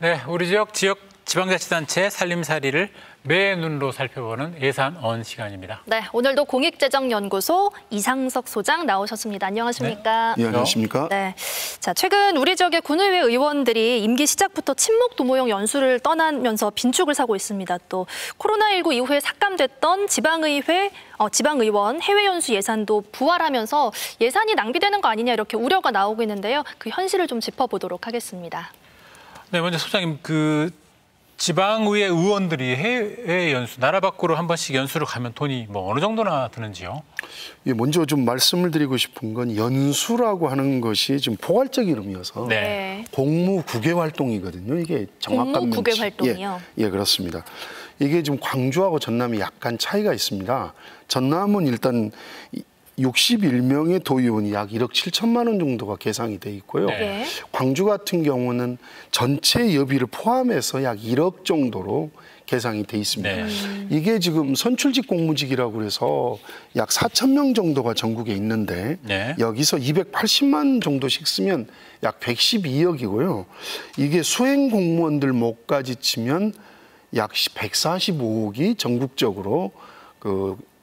네, 우리 지역 지방자치단체 살림살이를 매 눈으로 살펴보는 예산언 시간입니다. 네, 오늘도 공익재정연구소 이상석 소장 나오셨습니다. 안녕하십니까? 네, 안녕하십니까? 네, 자 최근 우리 지역의 군의회 의원들이 임기 시작부터 친목 도모형 연수를 떠나면서 빈축을 사고 있습니다. 또 코로나19 이후에 삭감됐던 지방의원 해외 연수 예산도 부활하면서 예산이 낭비되는 거 아니냐 이렇게 우려가 나오고 있는데요. 그 현실을 좀 짚어보도록 하겠습니다. 네, 먼저 소장님, 지방의회 의원들이 해외 연수, 나라 밖으로 한 번씩 연수를 가면 돈이 어느 정도나 드는지요? 예, 먼저 좀 말씀을 드리고 싶은 건 연수라고 하는 것이 지금 포괄적 이름이어서 네. 공무국외 활동이거든요. 이게 정확한 공무국외 명칭. 활동이요? 예, 그렇습니다. 이게 지금 광주하고 전남이 약간 차이가 있습니다. 전남은 일단 61명의 도의원이 약 1억 7천만 원 정도가 계상이 돼 있고요. 네. 광주 같은 경우는 전체 여비를 포함해서 약 1억 정도로 계상이 돼 있습니다. 네. 이게 지금 선출직 공무직이라고 해서 약 4천 명 정도가 전국에 있는데 네. 여기서 280만 정도씩 쓰면 약 112억이고요. 이게 수행 공무원들 목까지 치면 약 145억이 전국적으로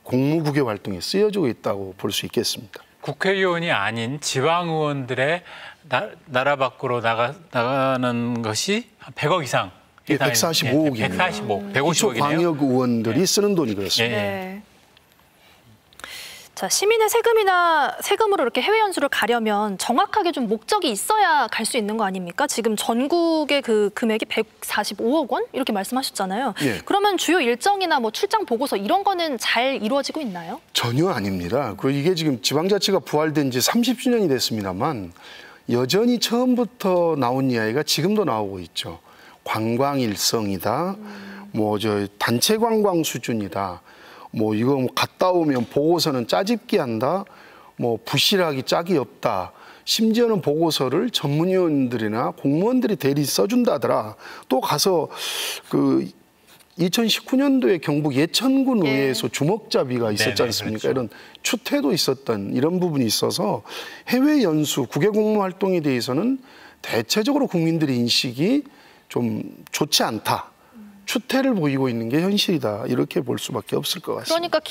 공무국외 활동에 쓰여지고 있다고 볼 수 있겠습니다. 국회의원이 아닌 지방의원들의 나라 밖으로 나가는 것이 한 100억 이상. 예, 145억입니다. 145, 150억이네요. 기초광역 의원들이 쓰는 돈이 그렇습니다. 네. 자, 시민의 세금으로 이렇게 해외 연수를 가려면 정확하게 좀 목적이 있어야 갈 수 있는 거 아닙니까? 지금 전국의 그 금액이 145억 원 이렇게 말씀하셨잖아요. 예. 그러면 주요 일정이나 출장 보고서 이런 거는 잘 이루어지고 있나요? 전혀 아닙니다. 이게 지금 지방자치가 부활된 지 30주년이 됐습니다만 여전히 처음부터 나온 이야기가 지금도 나오고 있죠. 관광 일성이다. 단체 관광 수준이다. 이거 갔다 오면 보고서는 짜집기 한다. 부실하기 짝이 없다. 심지어는 보고서를 전문위원들이나 공무원들이 대리 써준다더라. 또 가서 2019년도에 경북 예천군 의회에서 주먹잡이가 있었지 않습니까? 그렇죠. 이런 추태도 있었던 이런 부분이 있어서 해외 연수, 국외공무 활동에 대해서는 대체적으로 국민들의 인식이 좀 좋지 않다. 추태를 보이고 있는 게 현실이다. 이렇게 볼 수밖에 없을 것 같습니다. 그러니까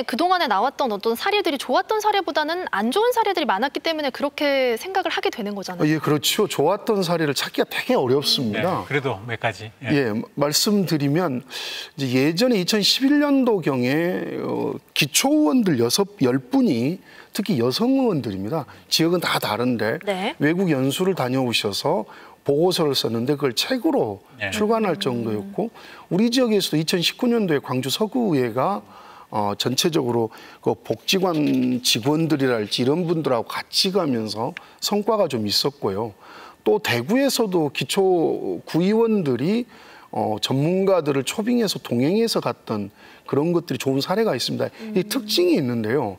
그동안에 나왔던 어떤 사례들이 좋았던 사례보다는 안 좋은 사례들이 많았기 때문에 그렇게 생각을 하게 되는 거잖아요. 예, 그렇죠. 좋았던 사례를 찾기가 되게 어렵습니다. 네, 그래도 몇 가지. 예, 말씀드리면 예전에 2011년도경에 기초의원들 10분이 특히 여성 의원들입니다. 지역은 다 다른데 네. 외국 연수를 다녀오셔서 보고서를 썼는데 그걸 책으로 출간할 정도였고 우리 지역에서도 2019년도에 광주 서구의회가 전체적으로 복지관 직원들이랄지 이런 분들하고 같이 가면서 성과가 좀 있었고요. 또 대구에서도 기초 구의원들이 전문가들을 초빙해서 동행해서 갔던 그런 것들이 좋은 사례가 있습니다. 이 특징이 있는데요.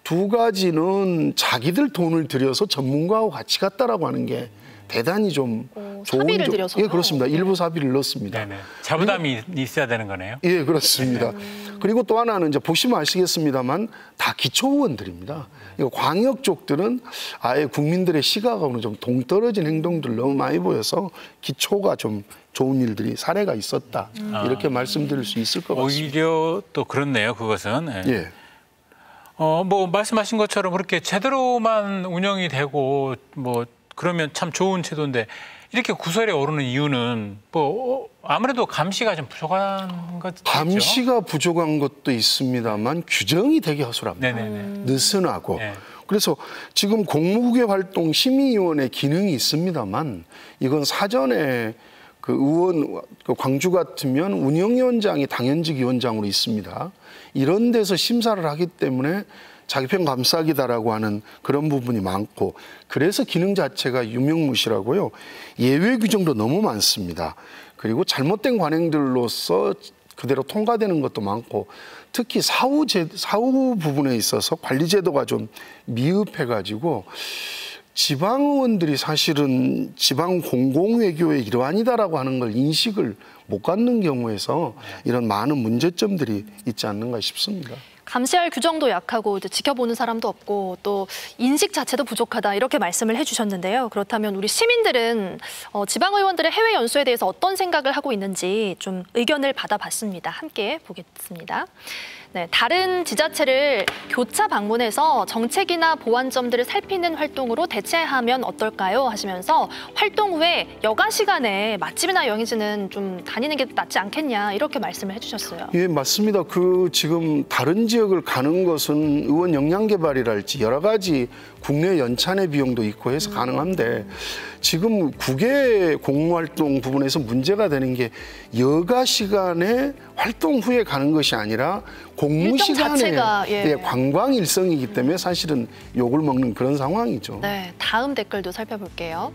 두 가지는 자기들 돈을 들여서 전문가하고 같이 갔다라고 하는 게 대단히 좀 좋은 사비를 들여서요? 예, 그렇습니다. 일부 사비를 넣습니다. 네네. 자부담이 있어야 되는 거네요. 예, 그렇습니다. 그리고 또 하나는 이제 보시면 아시겠습니다만 다 기초의원들입니다. 광역 쪽들은 아예 국민들의 시각하고는 좀 동떨어진 행동들 너무 많이 보여서 기초가 좀 좋은 일들이 사례가 있었다. 이렇게 말씀드릴 수 있을 것 같습니다. 오히려 또 그렇네요. 그것은. 예. 말씀하신 것처럼 그렇게 제대로만 운영이 되고 그러면 참 좋은 제도인데 이렇게 구설에 오르는 이유는 아무래도 감시가 좀 부족한 것이죠. 감시가 부족한 것도 있습니다만 규정이 되게 허술합니다. 느슨하고. 네. 그래서 지금 공무국외 활동 심의위원회 기능이 있습니다만 이건 사전에 광주 같으면 운영위원장이 당연직 위원장으로 있습니다. 이런 데서 심사를 하기 때문에 자기평 감싸기다라고 하는 그런 부분이 많고 그래서 기능 자체가 유명무실하고요. 예외 규정도 너무 많습니다. 그리고 잘못된 관행들로서 그대로 통과되는 것도 많고 특히 사후 부분에 있어서 관리 제도가 좀 미흡해가지고 지방의원들이 사실은 지방 공공외교의 일환이다라고 하는 걸 인식을 못 갖는 경우에서 이런 많은 문제점들이 있지 않는가 싶습니다. 감시할 규정도 약하고 이제 지켜보는 사람도 없고 또 인식 자체도 부족하다 이렇게 말씀을 해주셨는데요. 그렇다면 우리 시민들은 지방의원들의 해외 연수에 대해서 어떤 생각을 하고 있는지 좀 의견을 받아봤습니다. 함께 보겠습니다. 네, 다른 지자체를 교차 방문해서 정책이나 보완점들을 살피는 활동으로 대체하면 어떨까요? 하시면서 활동 후에 여가 시간에 맛집이나 여행지는 좀 다니는 게 낫지 않겠냐 이렇게 말씀을 해주셨어요. 예, 맞습니다. 지금 다른 지역을 가는 것은 의원 역량 개발이랄지 여러 가지 국내 연찬의 비용도 있고 해서 가능한데 지금 국외 공무활동 부분에서 문제가 되는 게 여가 시간에 활동 후에 가는 것이 아니라 공무 시간에 관광 일성이기 때문에 사실은 욕을 먹는 그런 상황이죠. 네, 다음 댓글도 살펴볼게요.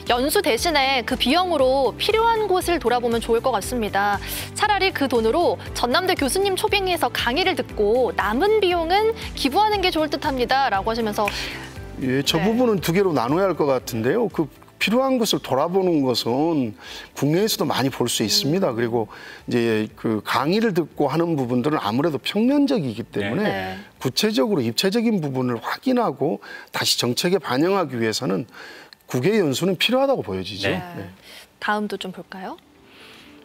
연수 대신에 그 비용으로 필요한 곳을 돌아보면 좋을 것 같습니다. 차라리 그 돈으로 전남대 교수님 초빙해서 강의를 듣고 남은 비용은 기부하는 게 좋을 듯합니다. 라고 하시면서 예, 저 부분은 두 개로 나눠야 할 것 같은데요. 필요한 것을 돌아보는 것은 국내에서도 많이 볼 수 있습니다. 그리고 이제 그 강의를 듣고 하는 부분들은 아무래도 평면적이기 때문에 구체적으로 입체적인 부분을 확인하고 다시 정책에 반영하기 위해서는 국외 연수는 필요하다고 보여지죠. 네. 다음도 좀 볼까요?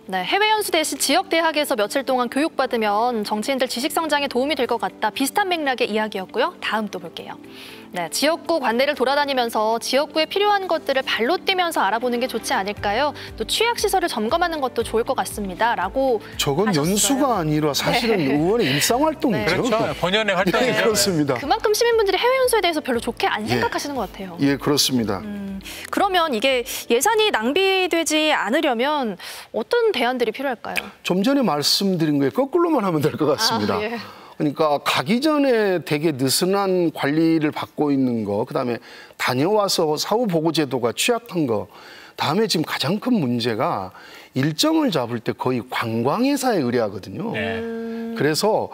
네, 해외 연수 대신 지역 대학에서 며칠 동안 교육받으면 정치인들 지식 성장에 도움이 될 것 같다. 비슷한 맥락의 이야기였고요. 다음 또 볼게요. 네, 지역구 관내를 돌아다니면서 지역구에 필요한 것들을 발로 뛰면서 알아보는 게 좋지 않을까요? 또 취약시설을 점검하는 것도 좋을 것 같습니다. 라고 저건 하셨어요. 연수가 아니라 사실은 의원의 일상활동이죠. 그렇죠. 본연의 활동이죠. 네, 그렇습니다. 그만큼 시민분들이 해외 연수에 대해서 별로 좋게 안 생각하시는 것 같아요. 예, 그렇습니다. 그러면 이게 예산이 낭비되지 않으려면 어떤 대안들이 필요할까요? 좀 전에 말씀드린 거에 거꾸로만 하면 될 것 같습니다. 예. 그러니까 가기 전에 되게 느슨한 관리를 받고 있는 거, 그다음에 다녀와서 사후 보고 제도가 취약한 거, 다음에 지금 가장 큰 문제가 일정을 잡을 때 거의 관광회사에 의뢰하거든요. 그래서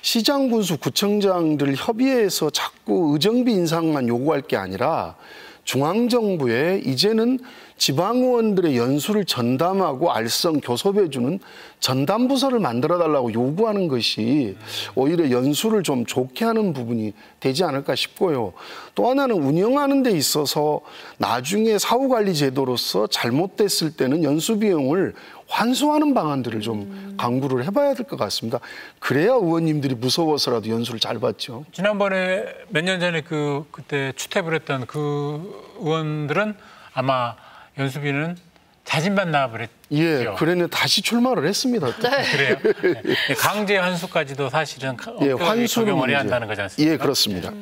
시장, 군수, 구청장들 협의해서 자꾸 의정비 인상만 요구할 게 아니라 중앙정부에 이제는 지방의원들의 연수를 전담하고 알선 교섭해주는 전담부서를 만들어달라고 요구하는 것이 오히려 연수를 좀 좋게 하는 부분이 되지 않을까 싶고요. 또 하나는 운영하는 데 있어서 나중에 사후관리 제도로서 잘못됐을 때는 연수 비용을 환수하는 방안들을 좀 강구를 해봐야 될 것 같습니다. 그래야 의원님들이 무서워서라도 연수를 잘 받죠. 지난번에 몇 년 전에 그때 추태를 했던 그 의원들은 아마 연수비는 자진만 납을 했죠. 예, 그래는 다시 출마를 했습니다. 그래요? 네. 강제 환수까지도 사실은 환수를 적용을 해야 한다는 거지 않습니까? 예, 그렇습니다.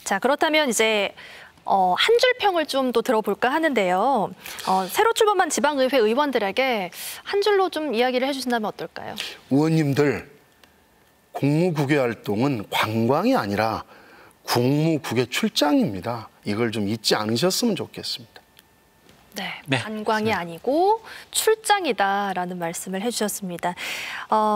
자, 그렇다면 이제 한 줄 평을 좀 또 들어볼까 하는데요. 새로 출범한 지방의회 의원들에게 한 줄로 좀 이야기를 해주신다면 어떨까요? 의원님들, 공무국외 활동은 관광이 아니라 국무국외 출장입니다. 이걸 좀 잊지 않으셨으면 좋겠습니다. 네, 관광이 아니고 출장이다라는 말씀을 해주셨습니다.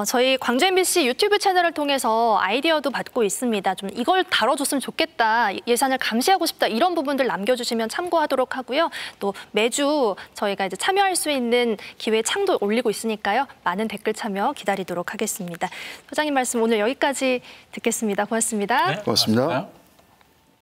저희 광주 MBC 유튜브 채널을 통해서 아이디어도 받고 있습니다. 좀 이걸 다뤄줬으면 좋겠다, 예산을 감시하고 싶다 이런 부분들 남겨주시면 참고하도록 하고요. 또 매주 저희가 이제 참여할 수 있는 기회 창도 올리고 있으니까요. 많은 댓글 참여 기다리도록 하겠습니다. 소장님 말씀 오늘 여기까지 듣겠습니다. 고맙습니다. 고맙습니다.